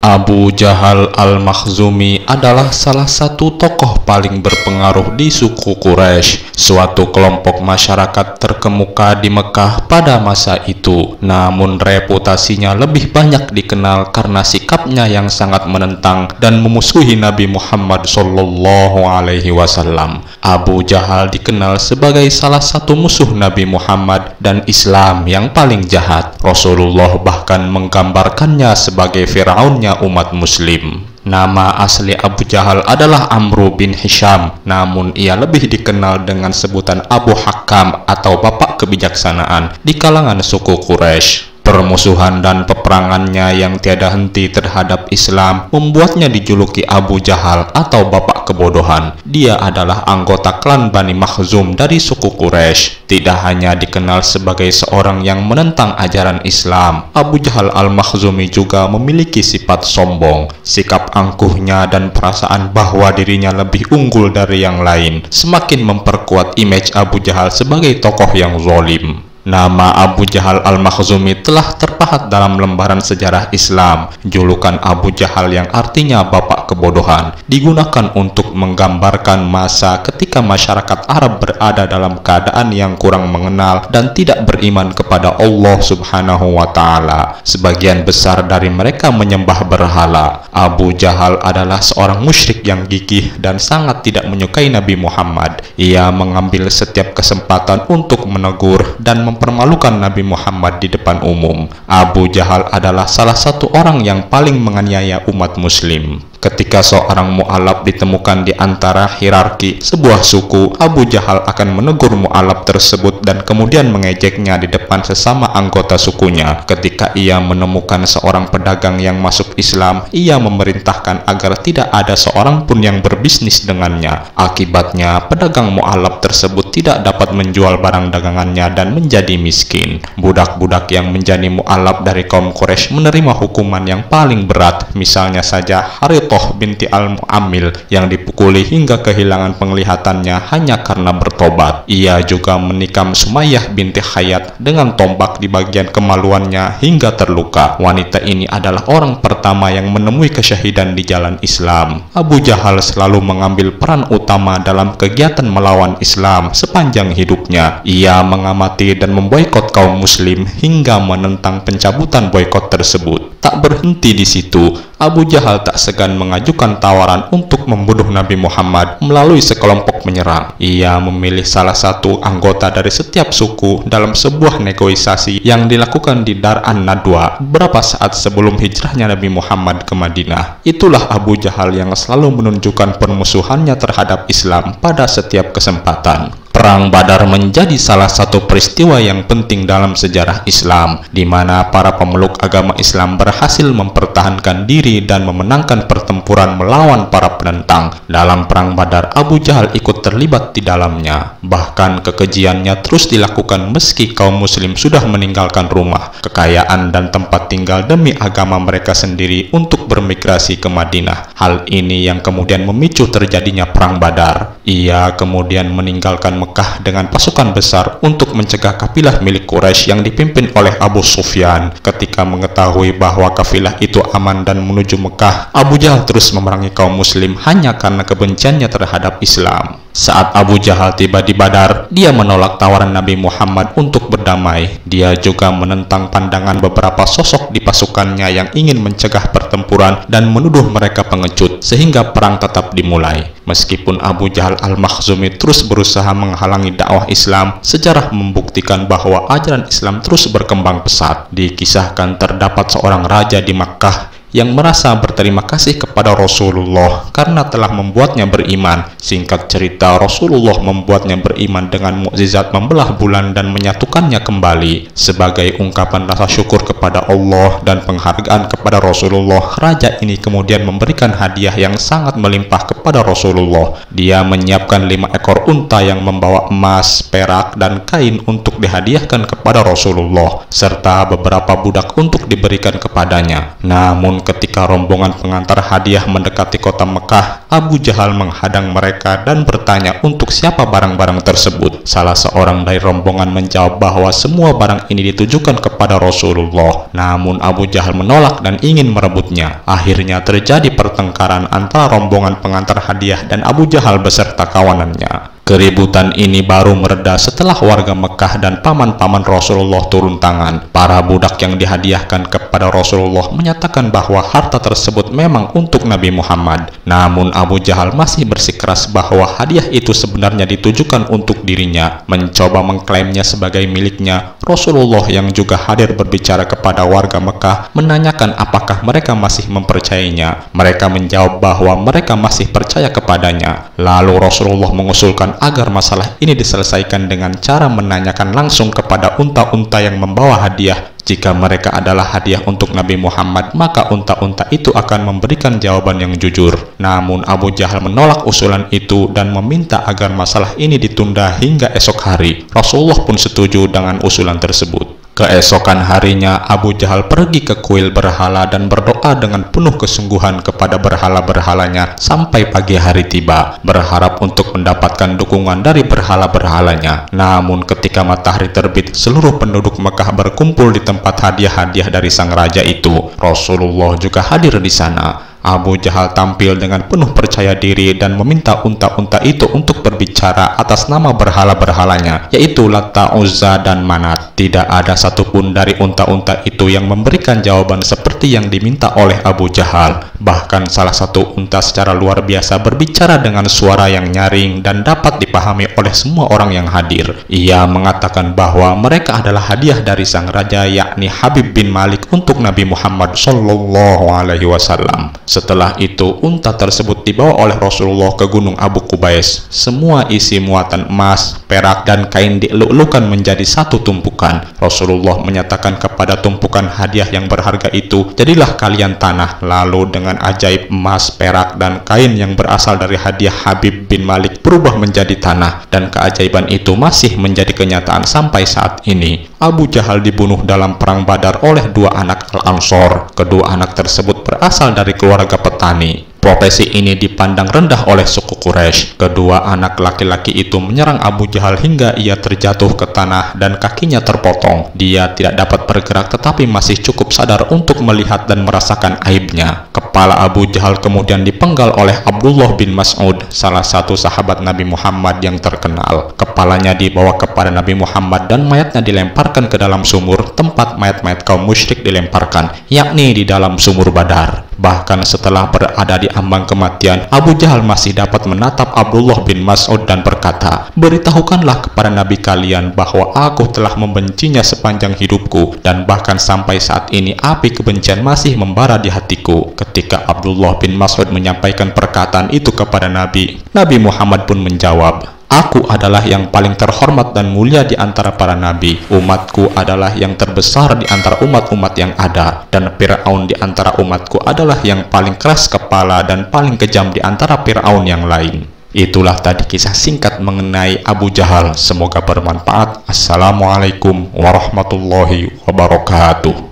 Abu Jahal Al-Makhzumi adalah salah satu tokoh paling berpengaruh di suku Quraisy, suatu kelompok masyarakat terkemuka di Mekah pada masa itu. Namun reputasinya lebih banyak dikenal karena sikapnya yang sangat menentang dan memusuhi Nabi Muhammad SAW. Abu Jahal dikenal sebagai salah satu musuh Nabi Muhammad dan Islam yang paling jahat. Rasulullah bahkan menggambarkannya sebagai Firaunnya umat muslim. Nama asli Abu Jahal adalah Amru bin Hisham, namun ia lebih dikenal dengan sebutan Abu Hakam atau Bapak Kebijaksanaan di kalangan suku Quraisy. Permusuhan dan peperangannya yang tiada henti terhadap Islam membuatnya dijuluki Abu Jahal atau Bapak Kebodohan. Dia adalah anggota klan Bani Makhzum dari suku Quraisy. Tidak hanya dikenal sebagai seorang yang menentang ajaran Islam, Abu Jahal Al-Makhzumi juga memiliki sifat sombong. Sikap angkuhnya dan perasaan bahwa dirinya lebih unggul dari yang lain semakin memperkuat image Abu Jahal sebagai tokoh yang zalim. Nama Abu Jahal Al-Makhzumi telah terpahat dalam lembaran sejarah Islam. Julukan Abu Jahal yang artinya Bapak Kebodohan digunakan untuk menggambarkan masa ketika masyarakat Arab berada dalam keadaan yang kurang mengenal dan tidak beriman kepada Allah Subhanahu wa Ta'ala. Sebagian besar dari mereka menyembah berhala. Abu Jahal adalah seorang musyrik yang gigih dan sangat tidak menyukai Nabi Muhammad. Ia mengambil setiap kesempatan untuk menegur dan mempermalukan Nabi Muhammad di depan umum. Abu Jahal adalah salah satu orang yang paling menganiaya umat muslim. Ketika seorang mu'alaf ditemukan di antara hierarki sebuah suku, Abu Jahal akan menegur mu'alaf tersebut dan kemudian mengejeknya di depan sesama anggota sukunya. Ketika ia menemukan seorang pedagang yang masuk Islam, ia memerintahkan agar tidak ada seorang pun yang berbisnis dengannya. Akibatnya, pedagang mu'alaf tersebut tidak dapat menjual barang dagangannya dan menjadi miskin. Budak-budak yang menjadi mu'alaf dari kaum Quraisy menerima hukuman yang paling berat, misalnya saja Harith binti Al-Mu'ammil yang dipukuli hingga kehilangan penglihatannya hanya karena bertobat. Ia juga menikam Sumayyah binti Hayat dengan tombak di bagian kemaluannya hingga terluka. Wanita ini adalah orang pertama yang menemui kesyahidan di jalan Islam. Abu Jahal selalu mengambil peran utama dalam kegiatan melawan Islam sepanjang hidupnya. Ia mengamati dan memboikot kaum muslim hingga menentang pencabutan boikot tersebut. Tak berhenti di situ, Abu Jahal tak segan mengajukan tawaran untuk membunuh Nabi Muhammad melalui sekelompok penyerang. Ia memilih salah satu anggota dari setiap suku dalam sebuah negosiasi yang dilakukan di Dar an-Nadwa beberapa saat sebelum hijrahnya Nabi Muhammad ke Madinah. Itulah Abu Jahal yang selalu menunjukkan permusuhannya terhadap Islam pada setiap kesempatan. Perang Badar menjadi salah satu peristiwa yang penting dalam sejarah Islam, di mana para pemeluk agama Islam berhasil mempertahankan diri dan memenangkan pertempuran melawan para penentang. Dalam Perang Badar, Abu Jahal ikut terlibat di dalamnya. Bahkan kekejiannya terus dilakukan meski kaum muslim sudah meninggalkan rumah, kekayaan dan tempat tinggal demi agama mereka sendiri untuk bermigrasi ke Madinah. Hal ini yang kemudian memicu terjadinya Perang Badar. Ia kemudian meninggalkan Mekah dengan pasukan besar untuk mencegah kafilah milik Quraisy yang dipimpin oleh Abu Sufyan. Ketika mengetahui bahwa kafilah itu aman dan menuju Mekah, Abu Jahal terus memerangi kaum muslim hanya karena kebenciannya terhadap Islam. Saat Abu Jahal tiba di Badar, dia menolak tawaran Nabi Muhammad untuk berdamai. Dia juga menentang pandangan beberapa sosok di pasukannya yang ingin mencegah pertempuran dan menuduh mereka pengecut, sehingga perang tetap dimulai. Meskipun Abu Jahal Al-Makhzumi terus berusaha menghalangi dakwah Islam, sejarah membuktikan bahwa ajaran Islam terus berkembang pesat. Dikisahkan terdapat seorang raja di Makkah yang merasa berterima kasih kepada Rasulullah karena telah membuatnya beriman. Singkat cerita, Rasulullah membuatnya beriman dengan mukjizat membelah bulan dan menyatukannya kembali. Sebagai ungkapan rasa syukur kepada Allah dan penghargaan kepada Rasulullah, raja ini kemudian memberikan hadiah yang sangat melimpah kepada Rasulullah. Dia menyiapkan 5 ekor unta yang membawa emas, perak, dan kain untuk dihadiahkan kepada Rasulullah, serta beberapa budak untuk diberikan kepadanya. Namun Namun ketika rombongan pengantar hadiah mendekati kota Mekah, Abu Jahal menghadang mereka dan bertanya untuk siapa barang-barang tersebut. Salah seorang dari rombongan menjawab bahwa semua barang ini ditujukan kepada Rasulullah. Namun Abu Jahal menolak dan ingin merebutnya. Akhirnya terjadi pertengkaran antara rombongan pengantar hadiah dan Abu Jahal beserta kawanannya. Keributan ini baru mereda setelah warga Mekah dan paman-paman Rasulullah turun tangan. Para budak yang dihadiahkan kepada Rasulullah menyatakan bahwa harta tersebut memang untuk Nabi Muhammad. Namun Abu Jahal masih bersikeras bahwa hadiah itu sebenarnya ditujukan untuk dirinya. Mencoba mengklaimnya sebagai miliknya, Rasulullah yang juga hadir berbicara kepada warga Mekah menanyakan apakah mereka masih mempercayainya. Mereka menjawab bahwa mereka masih percaya kepadanya. Lalu Rasulullah mengusulkan agar masalah ini diselesaikan dengan cara menanyakan langsung kepada unta-unta yang membawa hadiah. Jika mereka adalah hadiah untuk Nabi Muhammad, maka unta-unta itu akan memberikan jawaban yang jujur. Namun Abu Jahal menolak usulan itu dan meminta agar masalah ini ditunda hingga esok hari. Rasulullah pun setuju dengan usulan tersebut. Keesokan harinya, Abu Jahal pergi ke kuil berhala dan berdoa dengan penuh kesungguhan kepada berhala-berhalanya sampai pagi hari tiba, berharap untuk mendapatkan dukungan dari berhala-berhalanya. Namun ketika matahari terbit, seluruh penduduk Mekah berkumpul di tempat hadiah-hadiah dari sang raja itu. Rasulullah juga hadir di sana. Abu Jahal tampil dengan penuh percaya diri dan meminta unta-unta itu untuk berbicara atas nama berhala-berhalanya, yaitu Lata, Uzza, dan Manat. Tidak ada satupun dari unta-unta itu yang memberikan jawaban seperti yang diminta oleh Abu Jahal. Bahkan salah satu unta secara luar biasa berbicara dengan suara yang nyaring dan dapat dipahami oleh semua orang yang hadir. Ia mengatakan bahwa mereka adalah hadiah dari sang raja, yakni Habib bin Malik, untuk Nabi Muhammad SAW. Setelah itu, unta tersebut dibawa oleh Rasulullah ke Gunung Abu Qubais. Semua isi muatan emas, perak, dan kain dilulukan menjadi satu tumpukan. Rasulullah menyatakan kepada tumpukan hadiah yang berharga itu, "Jadilah kalian tanah." Lalu dengan ajaib, emas, perak, dan kain yang berasal dari hadiah Habib bin Malik berubah menjadi tanah. Dan keajaiban itu masih menjadi kenyataan sampai saat ini. Abu Jahal dibunuh dalam perang Badar oleh dua anak Al-Ansor. Kedua anak tersebut berasal dari keluarga petani. Profesi ini dipandang rendah oleh suku Quraisy. Kedua anak laki-laki itu menyerang Abu Jahal hingga ia terjatuh ke tanah dan kakinya terpotong. Dia tidak dapat bergerak tetapi masih cukup sadar untuk melihat dan merasakan aibnya. Kepala Abu Jahal kemudian dipenggal oleh Abdullah bin Mas'ud, salah satu sahabat Nabi Muhammad yang terkenal. Kepalanya dibawa kepada Nabi Muhammad dan mayatnya dilemparkan ke dalam sumur tempat mayat-mayat kaum musyrik dilemparkan, yakni di dalam sumur Badar. Bahkan setelah berada di ambang kematian, Abu Jahal masih dapat menatap Abdullah bin Mas'ud dan berkata, "Beritahukanlah kepada Nabi kalian bahwa aku telah membencinya sepanjang hidupku, dan bahkan sampai saat ini api kebencian masih membara di hatiku." Ketika Abdullah bin Mas'ud menyampaikan perkataan itu kepada Nabi, Nabi Muhammad pun menjawab, "Aku adalah yang paling terhormat dan mulia di antara para nabi. Umatku adalah yang terbesar di antara umat-umat yang ada. Dan Fir'aun di antara umatku adalah yang paling keras kepala dan paling kejam di antara Fir'aun yang lain." Itulah tadi kisah singkat mengenai Abu Jahal. Semoga bermanfaat. Assalamualaikum warahmatullahi wabarakatuh.